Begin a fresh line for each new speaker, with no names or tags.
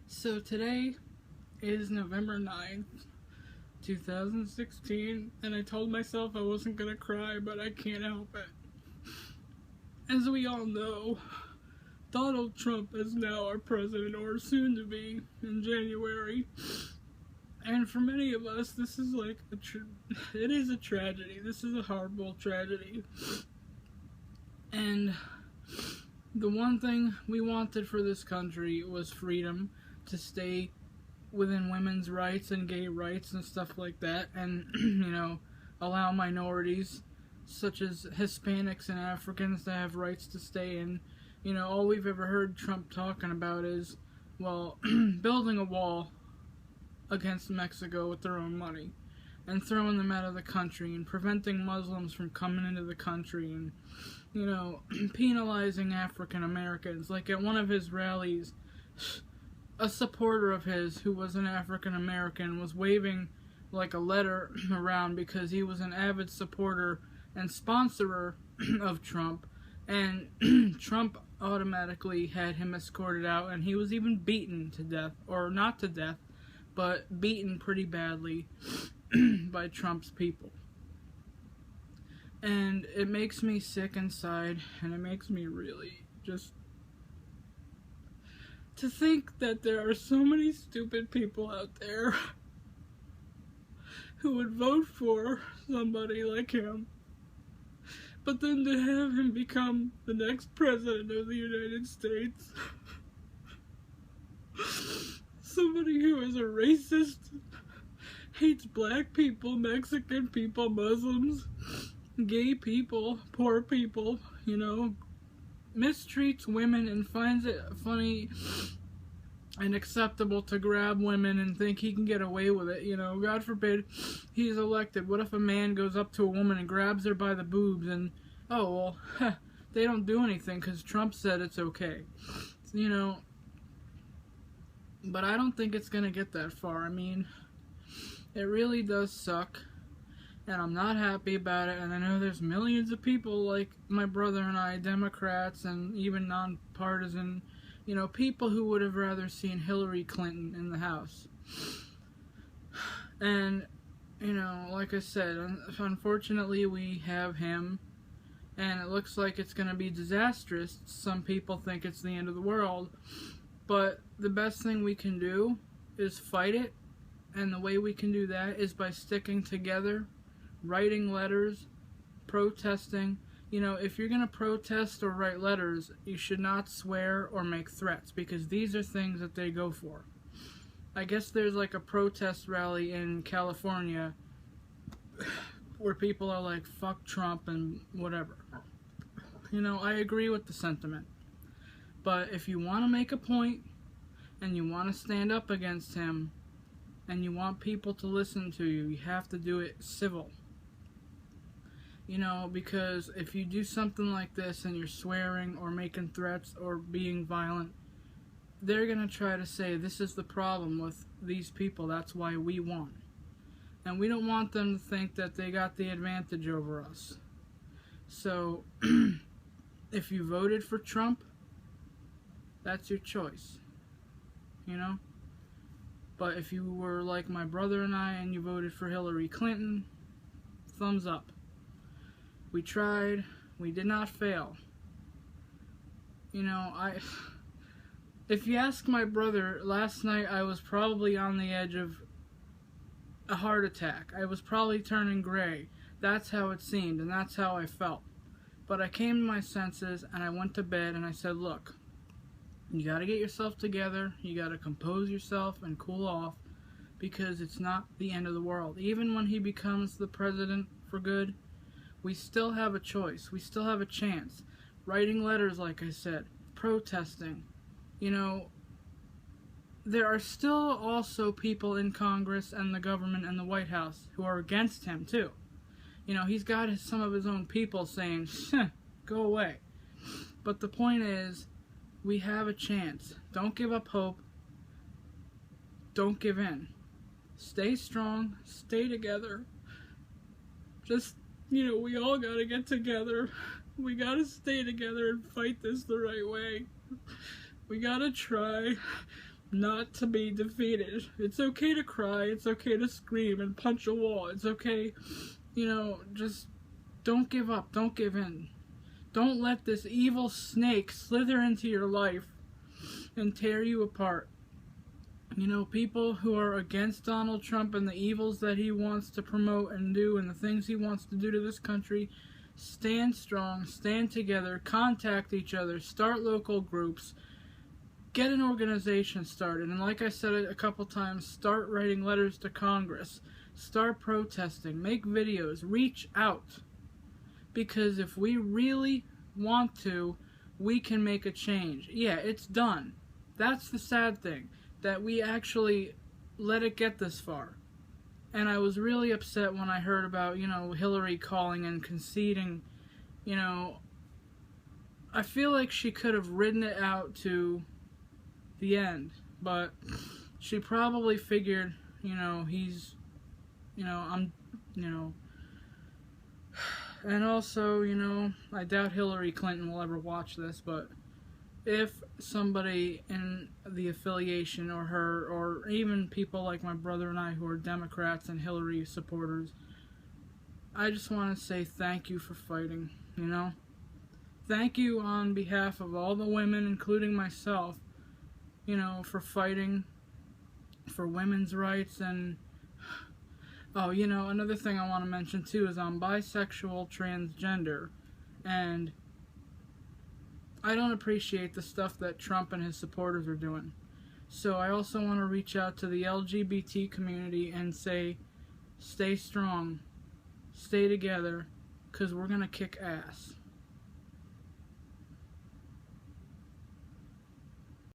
So today is November 9th, 2016, and I told myself I wasn't gonna cry, but I can't help it. As we all know, Donald Trump is now our president, or soon to be, in January. And for many of us, this is like it is a tragedy. This is a horrible tragedy. And the one thing we wanted for this country was freedom to stay within women's rights and gay rights and stuff like that, and allow minorities such as Hispanics and Africans to have rights to stay in. All we've ever heard Trump talking about is, well, building a wall against Mexico with their own money and throwing them out of the country and preventing Muslims from coming into the country and penalizing African Americans. Like at one of his rallies, a supporter of his who was an African American was waving like a letter around because he was an avid supporter and sponsorer of Trump, and Trump automatically had him escorted out, and he was even beaten to death, or not to death, but beaten pretty badly by Trump's people. And it makes me sick inside, and it makes me really just to think that there are so many stupid people out there who would vote for somebody like him, but then to have him become the next president of the United States, somebody who is a racist, hates black people, Mexican people, Muslims, gay people, poor people, mistreats women and finds it funny and acceptable to grab women and think he can get away with it. God forbid he's elected. What if a man goes up to a woman and grabs her by the boobs and, they don't do anything because Trump said it's okay. But I don't think it's going to get that far. I mean, it really does suck, and I'm not happy about it, and I know there's millions of people like my brother and I, Democrats and even nonpartisan, people who would have rather seen Hillary Clinton in the House. And, like I said, unfortunately we have him, and it looks like it's going to be disastrous. Some people think it's the end of the world, but the best thing we can do is fight it, and the way we can do that is by sticking together, writing letters, protesting. If you're going to protest or write letters, you should not swear or make threats, because these are things that they go for. I guess there's like a protest rally in California where people are like, fuck Trump and whatever. I agree with the sentiment. But if you want to make a point, and you want to stand up against him, and you want people to listen to you, you have to do it civil. Because if you do something like this and you're swearing or making threats or being violent, they're going to try to say, this is the problem with these people, that's why we won. And we don't want them to think that they got the advantage over us. So, if you voted for Trump, that's your choice. But if you were like my brother and I and you voted for Hillary Clinton, thumbs up. We tried. We did not fail. If you ask my brother, last night I was probably on the edge of a heart attack. I was probably turning gray. That's how it seemed, and that's how I felt. But I came to my senses, and I went to bed, and I said, look, you gotta get yourself together, you gotta compose yourself and cool off, because it's not the end of the world. Even when he becomes the president for good, we still have a choice. We still have a chance. Writing letters, like I said. Protesting. There are still also people in Congress and the government and the White House who are against him, too. He's got some of his own people saying, go away. But the point is, we have a chance. Don't give up hope. Don't give in. Stay strong. Stay together. Just, we all gotta get together. We gotta stay together and fight this the right way. We gotta try. not to be defeated. It's okay to cry, it's okay to scream and punch a wall, it's okay, just don't give up, don't give in. Don't let this evil snake slither into your life and tear you apart. People who are against Donald Trump and the evils that he wants to promote and do and the things he wants to do to this country, stand strong, stand together, contact each other, start local groups, get an organization started, and like I said a couple times, start writing letters to Congress, start protesting, make videos, reach out. Because if we really want to, we can make a change. Yeah, it's done. That's the sad thing, that we actually let it get this far. And I was really upset when I heard about, Hillary calling and conceding. I feel like she could have ridden it out to the end, but she probably figured, and also, I doubt Hillary Clinton will ever watch this, but if somebody in the affiliation or her, or even people like my brother and I who are Democrats and Hillary supporters, I just want to say thank you for fighting, Thank you on behalf of all the women, including myself, for fighting for women's rights. And another thing I want to mention too is I'm bisexual, transgender, and I don't appreciate the stuff that Trump and his supporters are doing. So I also want to reach out to the LGBT community and say, stay strong, stay together, because we're going to kick ass.